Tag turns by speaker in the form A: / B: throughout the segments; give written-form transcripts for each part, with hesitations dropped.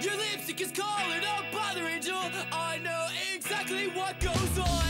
A: Your lipstick is colored up by the angel. I know exactly what goes on.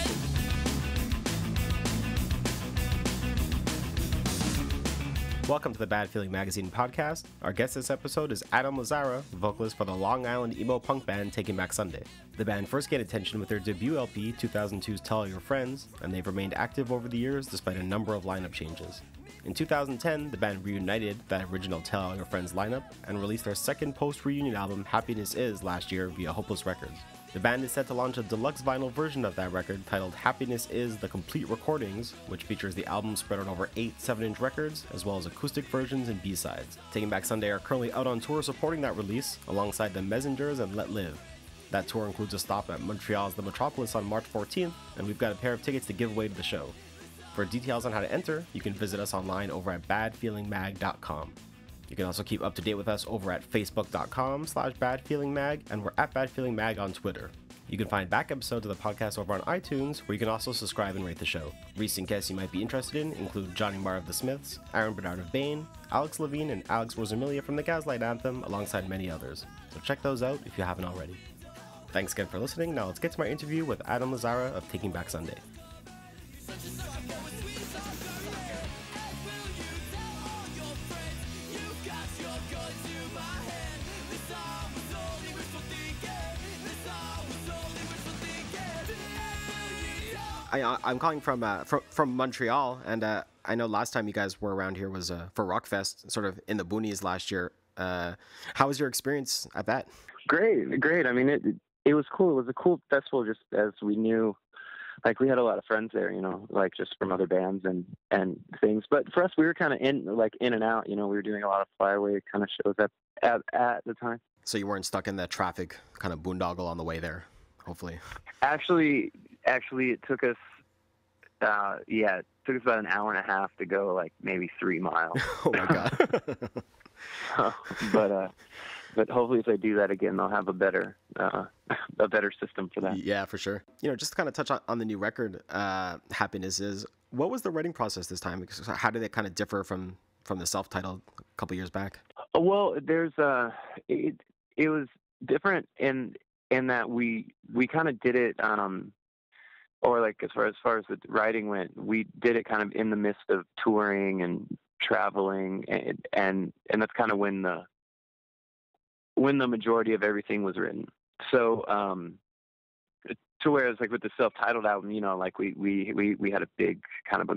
B: Welcome to the Bad Feeling Magazine podcast. Our guest this episode is Adam Lazzara, vocalist for the Long Island emo punk band Taking Back Sunday. The band first gained attention with their debut LP, 2002's Tell All Your Friends, and they've remained active over the years despite a number of lineup changes. In 2010, the band reunited that original Tell All Your Friends lineup and released their second post-reunion album, Happiness Is, last year via Hopeless Records. The band is set to launch a deluxe vinyl version of that record titled Happiness Is The Complete Recordings, which features the album spread out over 8 7-inch records, as well as acoustic versions and B-sides. Taking Back Sunday are currently out on tour supporting that release, alongside the Messengers and Let Live. That tour includes a stop at Montreal's The Metropolis on March 14th, and we've got a pair of tickets to give away to the show. For details on how to enter, you can visit us online over at badfeelingmag.com. You can also keep up to date with us over at facebook.com/badfeelingmag, and we're at badfeelingmag on Twitter. You can find back episodes of the podcast over on iTunes, where you can also subscribe and rate the show. Recent guests you might be interested in include Johnny Marr of The Smiths, Aaron Bernard of Bane, Alex Levine, and Alex Rosamilia from the Gaslight Anthem, alongside many others. So check those out if you haven't already. Thanks again for listening. Now let's get to my interview with Adam Lazzara of Taking Back Sunday. I'm calling from Montreal, and I know last time you guys were around here was for Rockfest, sort of in the boonies last year. How was your experience at that?
C: Great. I mean, it was cool. It was a cool festival, just as we knew. Like, we had a lot of friends there, like just from other bands and things. But for us, we were kind of in and out. We were doing a lot of flyaway kind of shows at the time.
B: So you weren't stuck in that traffic kind of boondoggle on the way there, hopefully.
C: Actually, it took us, about an hour and a half to go, like maybe 3 miles.
B: Oh my God.
C: But hopefully if they do that again, they'll have a better system for that.
B: Yeah, for sure. Just to kind of touch on the new record, Happiness Is, what was the writing process this time? Because how did it kind of differ from the self-titled a couple years back?
C: Well, there's it was different in that we kind of did it, or like as far as the writing went, we did it kind of in the midst of touring and traveling, and that's kind of when the majority of everything was written. So to whereas like with the self-titled album, like we had a big kind of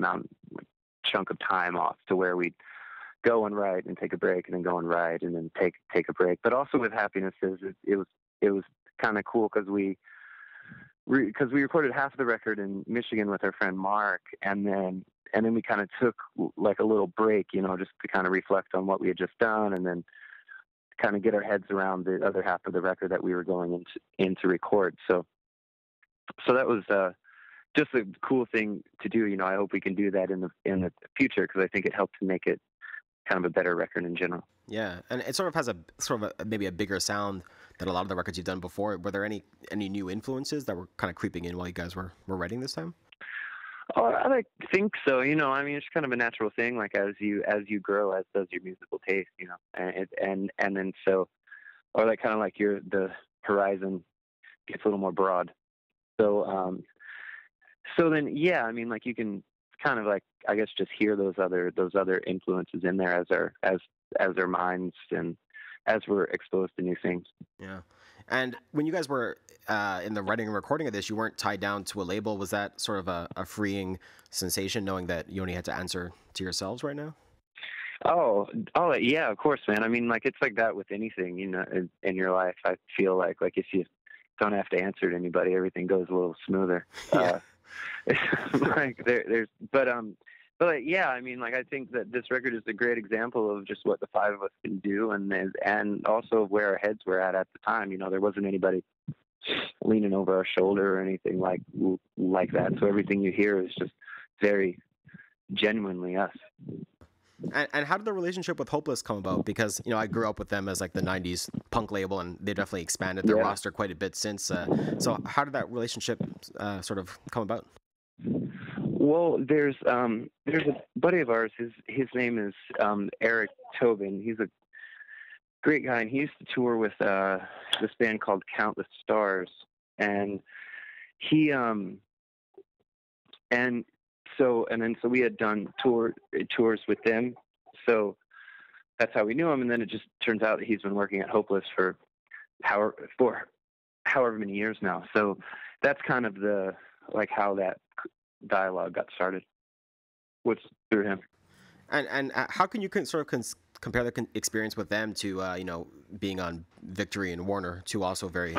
C: chunk of time off to where we'd go and write and take a break and then go and write and then take a break. But also with Happiness Is, it was kind of cool because we recorded half of the record in Michigan with our friend Mark, and then we kind of took like a little break, just to kind of reflect on what we had just done, and then kind of get our heads around the other half of the record that we were going into record. So that was just a cool thing to do. I hope we can do that in the future, because I think it helped to make it kind of a better record in general.
B: Yeah, and it sort of has maybe a bigger sound than a lot of the records you've done before. Were there any new influences that were kind of creeping in while you guys were writing this time?
C: Oh, I think so. I mean, it's kind of a natural thing. Like as you grow, as does your musical taste. And then so, or like kind of like the horizon gets a little more broad. So then yeah, I mean, like you can kind of like, I guess, just hear those other influences in there as our minds and as we're exposed to new things.
B: Yeah. And when you guys were in the writing and recording of this, you weren't tied down to a label. Was that sort of a freeing sensation, knowing that you only had to answer to yourselves right now?
C: Oh, yeah, of course, man. I mean, like, it's like that with anything, in your life. I feel like if you don't have to answer to anybody, everything goes a little smoother.
B: Yeah.
C: Like but yeah, I mean, like, I think that this record is a great example of just what the five of us can do, and also where our heads were at the time. There wasn't anybody leaning over our shoulder or anything like that. So everything you hear is just very genuinely us.
B: And how did the relationship with Hopeless come about? Because, I grew up with them as like the 90s punk label, and they definitely expanded their roster quite a bit since. So how did that relationship sort of come about?
C: Well, there's a buddy of ours. His name is Eric Tobin. great guy, and he used to tour with this band called Countless Stars, and he and so we had done tours with them, so that's how we knew him. And then it just turns out that he's been working at Hopeless for however many years now. So that's kind of the how that dialogue got started, was through him.
B: And how can you compare the experience with them to being on Victory and Warner, two also very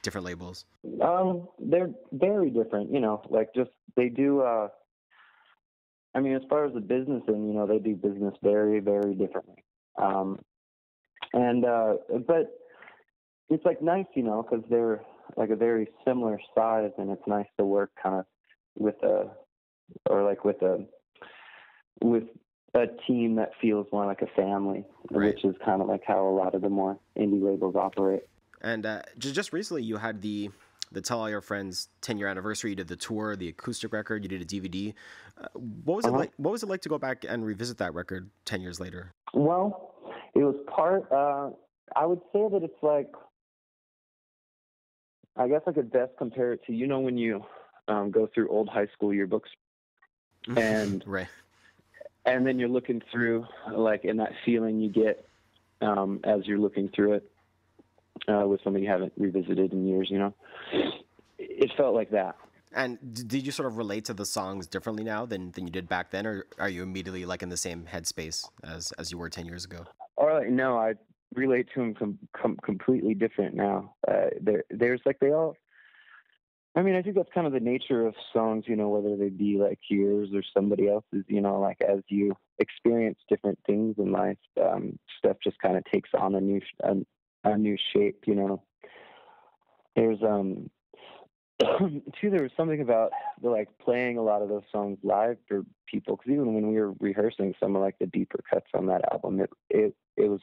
B: different labels?
C: They're very different, just they do. I mean, as far as the business end, they do business very, very differently. But it's nice, because they're a very similar size, and it's nice to work kind of with a team that feels more like a family,
B: right.
C: Which is kind of how a lot of the more indie labels operate.
B: And just recently, you had the Tell All Your Friends 10-year anniversary. You did the tour, the acoustic record. You did a DVD. What was it like? What was it like to go back and revisit that record 10 years later?
C: Well, it was part. I would say that it's I guess I could best compare it to when you go through old high school yearbooks, and
B: right.
C: And then you're looking through, and that feeling you get as you're looking through it with something you haven't revisited in years, It felt like that.
B: And did you sort of relate to the songs differently now than you did back then, or are you immediately in the same headspace as you were 10 years ago?
C: No, I relate to them completely different now. There's they all. I mean, I think that's kind of the nature of songs, whether they be yours or somebody else's, as you experience different things in life, stuff just kind of takes on a new shape, There's, too, there was something about playing a lot of those songs live for people, because even when we were rehearsing some of the deeper cuts on that album, it was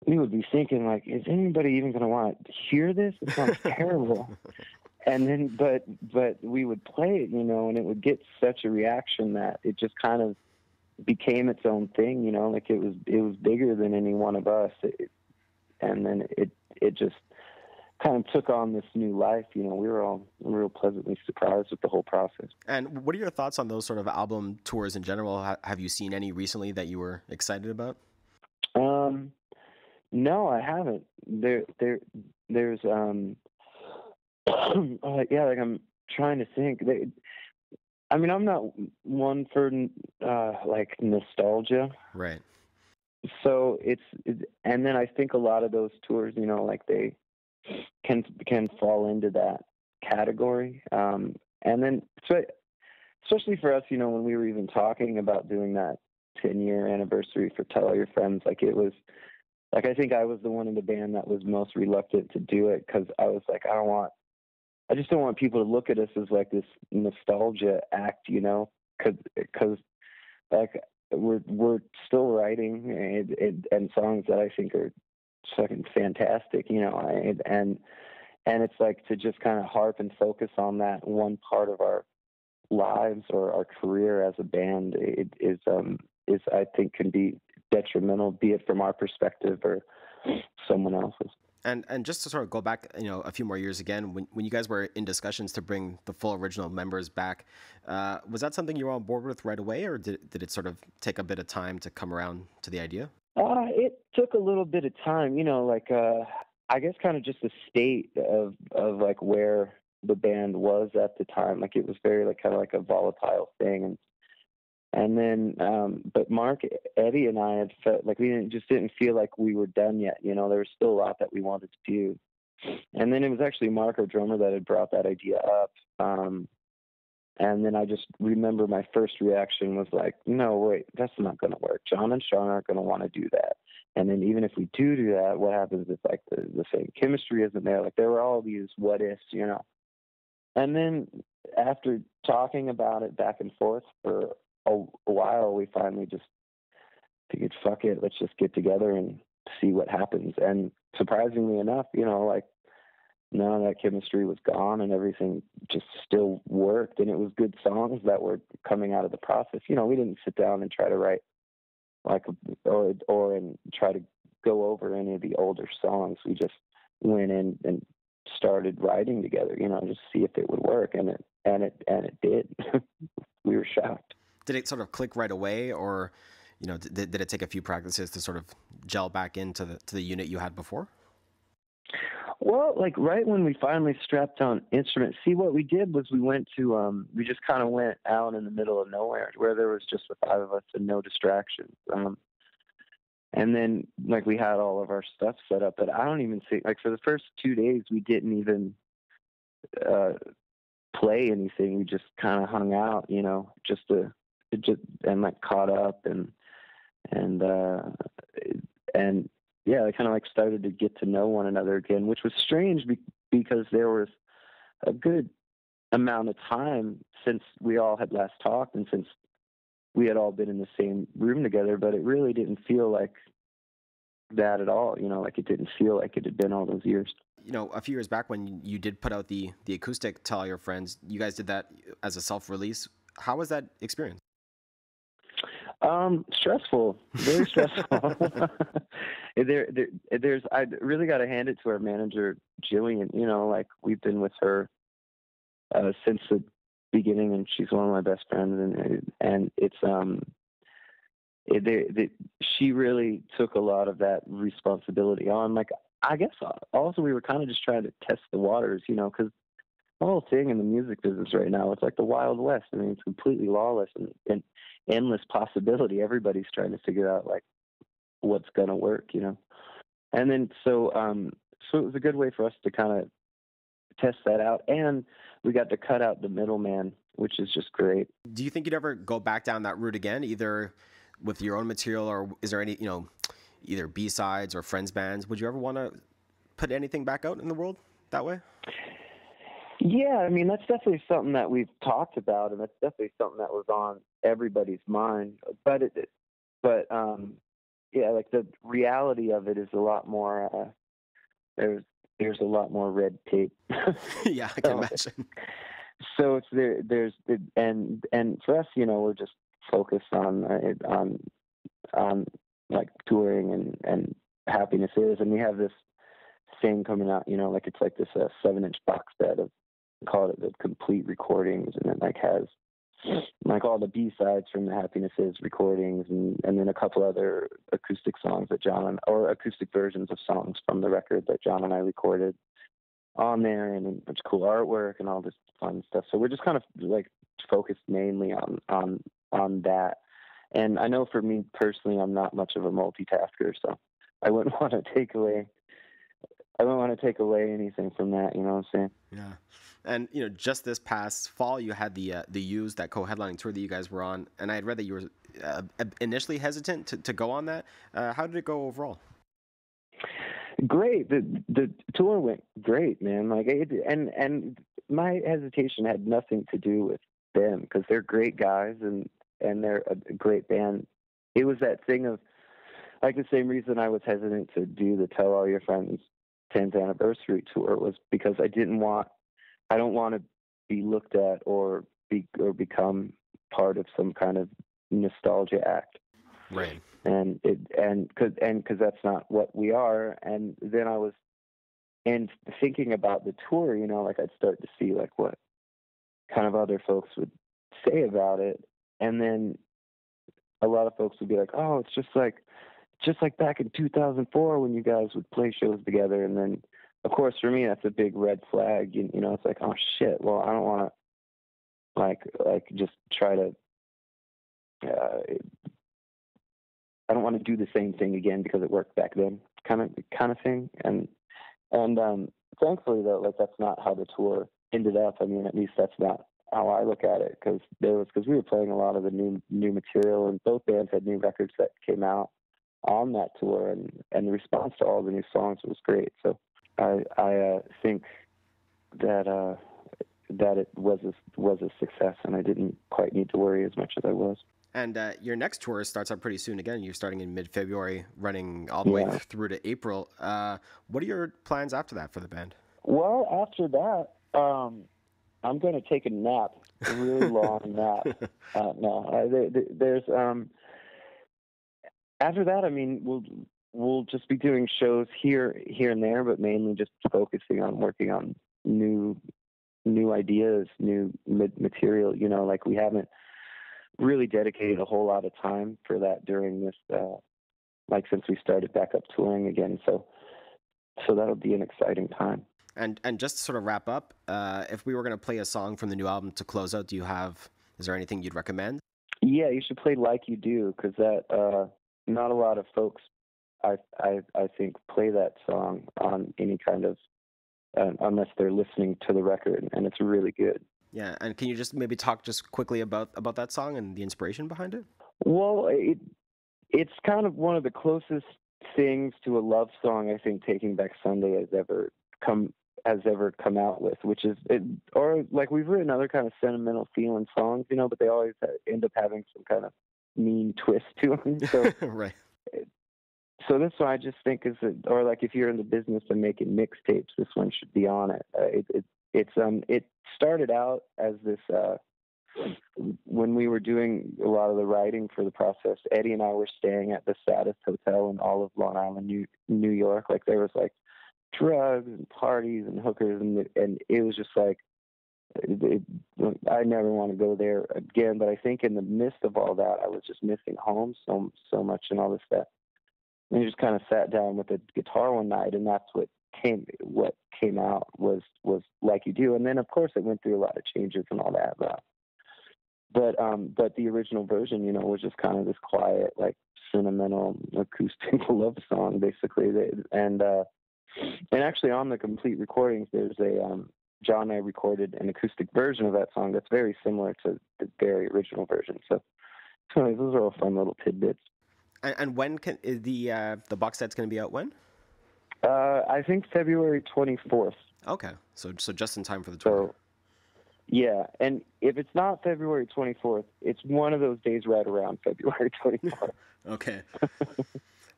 C: we would be thinking is anybody even going to want to hear this? It sounds terrible. And then, but we would play it, and it would get such a reaction that it just kind of became its own thing, it was bigger than any one of us. And then it just kind of took on this new life. We were all real pleasantly surprised with the whole process.
B: And what are your thoughts on those sort of album tours in general? Have you seen any recently that you were excited about?
C: No, I haven't. There's I'm trying to think. I'm not one for nostalgia.
B: Right.
C: So and then I think a lot of those tours, they can fall into that category. And then, so especially for us, when we were even talking about doing that 10-year anniversary for Tell All Your Friends, it was I think I was the one in the band that was most reluctant to do it, because I was I just don't want people to look at us as this nostalgia act, because we're still writing and songs that I think are fucking fantastic, and it's to just kind of harp and focus on that one part of our lives or our career as a band is I think can be detrimental, be it from our perspective or someone else's.
B: And just to sort of go back, a few more years again, when you guys were in discussions to bring the full original members back, was that something you were on board with right away, or did it sort of take a bit of time to come around to the idea?
C: It took a little bit of time, I guess kind of just the state of where the band was at the time. It was very kind of a volatile thing. And then, but Mark, Eddie, and I had felt we didn't feel like we were done yet. There was still a lot that we wanted to do. And then it was actually Mark, our drummer, that had brought that idea up. And then I just remember my first reaction was no, wait, that's not going to work. John and Sean aren't going to want to do that. And then even if we do that, what happens if the same chemistry isn't there? There were all these what ifs, And then after talking about it back and forth for a while, we finally just figured, fuck it, let's just get together and see what happens. And surprisingly enough, none of that chemistry was gone, and everything just still worked, and it was good songs that were coming out of the process. We didn't sit down and try to write and try to go over any of the older songs. We just went in and started writing together, just see if it would work, and it did. We were shocked.
B: Did it sort of click right away, or did it take a few practices to sort of gel back into the unit you had before?
C: Well, like right when we finally strapped on instruments, see, what we did was we just kind of went out in the middle of nowhere where there was just the five of us and no distractions. And then like we had all of our stuff set up, but I don't even think, like, for the first 2 days, we didn't even play anything. We just kind of hung out, just and like caught up and yeah, I kind of like started to get to know one another again, which was strange because there was a good amount of time since we all had last talked and since we had all been in the same room together, but it really didn't feel like that at all. Like it didn't feel like it had been all those years.
B: A few years back when you did put out the acoustic Tell All Your Friends, you guys did that as a self-release. How was that experience?
C: Stressful, very stressful. I really got to hand it to our manager, Jillian. Like we've been with her since the beginning, and she's one of my best friends. And it's she really took a lot of that responsibility on. Like I guess also we were kind of just trying to test the waters, because the whole thing in the music business right now, it's like the Wild West. I mean, it's completely lawless and endless possibility. Everybody's trying to figure out like what's going to work, And then so it was a good way for us to kind of test that out, and we got to cut out the middleman, which is just great.
B: Do you think you'd ever go back down that route again, either with your own material, or is there any, either B-sides or friends bands? Would you ever want to put anything back out in the world that way?
C: Yeah, I mean, that's definitely something that we've talked about, and that's definitely something that was on everybody's mind. But yeah, like the reality of it is a lot more. There's a lot more red tape.
B: Yeah, I can imagine.
C: So it's there's and for us, we're just focused on like touring and Happiness Is, and we have this thing coming out, like it's like this 7-inch box set of, call it the complete recordings, and it like has like all the B-sides from the Happiness Is recordings, and then a couple other acoustic songs or acoustic versions of songs from the record that John and I recorded on there, and a bunch of cool artwork and all this fun stuff. So we're just kind of like focused mainly on that. And I know for me personally, I'm not much of a multitasker, so I wouldn't want to take away anything from that, you know what I'm saying?
B: Yeah. And, just this past fall, you had the U's, that co-headlining tour that you guys were on, and I had read that you were initially hesitant to go on that. How did it go overall?
C: Great. The tour went great, man. Like, and my hesitation had nothing to do with them, because they're great guys and they're a great band. It was that thing of, like, the same reason I was hesitant to do the Tell All Your Friends 10th anniversary tour was because I don't want to be looked at or become part of some kind of nostalgia act.
B: Right.
C: And because that's not what we are. And then I was thinking about the tour, like I'd start to see like what kind of other folks would say about it. And then a lot of folks would be like, oh, it's just like back in 2004 when you guys would play shows together. And then, of course, for me, that's a big red flag. It's like, oh shit. Well, I don't want to like just try to. I don't want to do the same thing again because it worked back then, kind of thing. And thankfully though, like that's not how the tour ended up. I mean, at least that's not how I look at it, because we were playing a lot of the new material, and both bands had new records that came out on that tour, and the response to all the new songs was great. So I think that it was a success, and I didn't quite need to worry as much as I was.
B: And your next tour starts up pretty soon again. You're starting in mid-February, running all the way through to April. What are your plans after that for the band?
C: Well, after that, I'm going to take a nap, a really long nap. There's after that, I mean, we'll just be doing shows here and there, but mainly just focusing on working on new ideas, new material. You know, like we haven't really dedicated a whole lot of time for that during this, like since we started back up touring again. So that'll be an exciting time.
B: And just to sort of wrap up, if we were going to play a song from the new album to close out, is there anything you'd recommend?
C: Yeah, you should play Like You Do, because that not a lot of folks, I think, play that song on any kind of unless they're listening to the record, and it's really good.
B: Yeah, and can you just maybe talk just quickly about that song and the inspiration behind it?
C: Well, it's kind of one of the closest things to a love song I think Taking Back Sunday has ever come out with, which is or like we've written other kind of sentimental feeling songs, you know, but they always end up having some kind of mean twist to them. So
B: right.
C: So this one I just think or like if you're in the business of making mixtapes, this one should be on it. It started out as this when we were doing a lot of the writing for the process. Eddie and I were staying at the saddest hotel in all of Long Island, New York. Like there was like drugs and parties and hookers, and it was just like I never want to go there again. But I think in the midst of all that, I was just missing home so much and all this stuff. And we just kind of sat down with the guitar one night, and that's what came out was Like You Do. And then of course it went through a lot of changes and all that. But the original version, you know, was just kind of this quiet, like sentimental acoustic love song, basically. And actually on the complete recordings, there's John and I recorded an acoustic version of that song that's very similar to the very original version. So those are all fun little tidbits.
B: And when can the box set's going to be out? When?
C: I think February 24th.
B: Okay, so just in time for the tour.
C: So, yeah, and if it's not February 24th, it's one of those days right around February 24th.
B: Okay.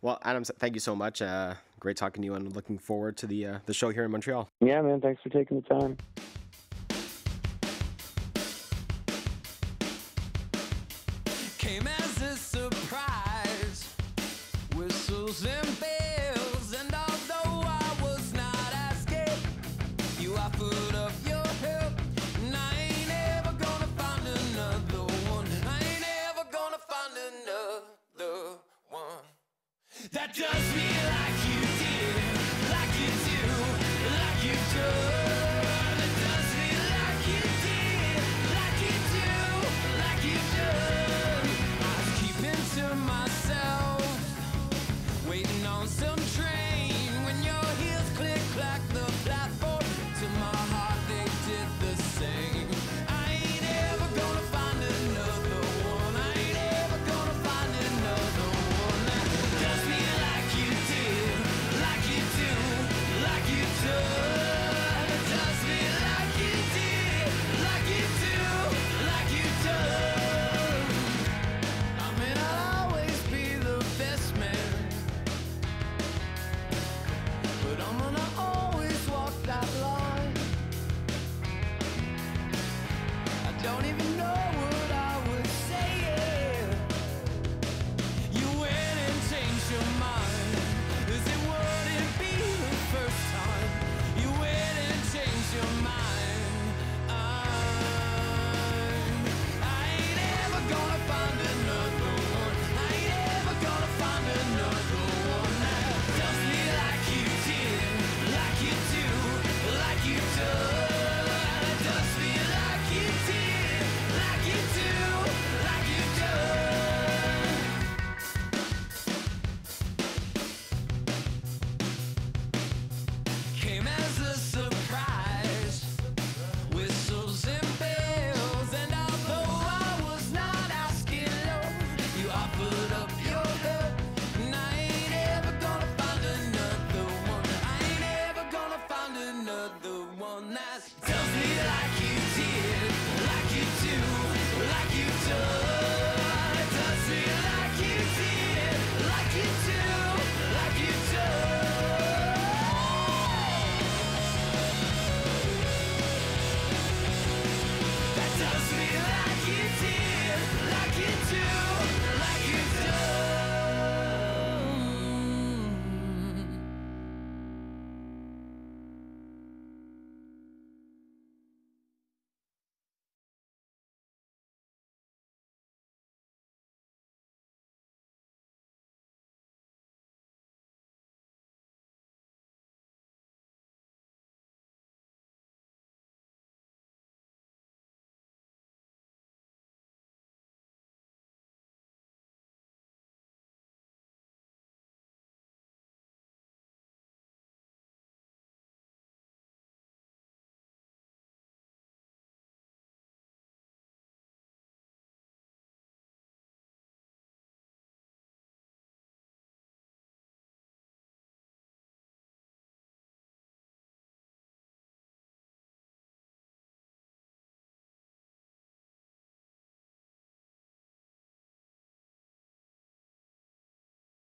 B: Well, Adam, thank you so much. Great talking to you, and looking forward to the show here in Montreal.
C: Yeah, man, thanks for taking the time.
A: Came as a surprise, whistles and bells, and although I was not asking, you offered up your help, and I ain't ever gonna find another one. I ain't ever gonna find another one that does me like you did, like you do, like you do. That does me like you did, like you do, like you do. I was keeping to myself, waiting on some train. When your heels click clack the platform, to my heart they did the same. I ain't ever gonna find another one. I ain't ever gonna find another one that does me like you did, like you do, like you do. That does me like you did, like you do, like you do. I may not always be the best man, but I'm gonna always walk that line. I don't even know what I would say. You went and changed your mind, 'cause it wouldn't be the first time. You went and changed your mind. I ain't ever gonna find another one. I ain't ever gonna find another one that does me like you did, like you do, like you do. That does me like you did, like you do, like you do. Came as a surprise, whistles and bells, and although I was not asking, Lord, you offered up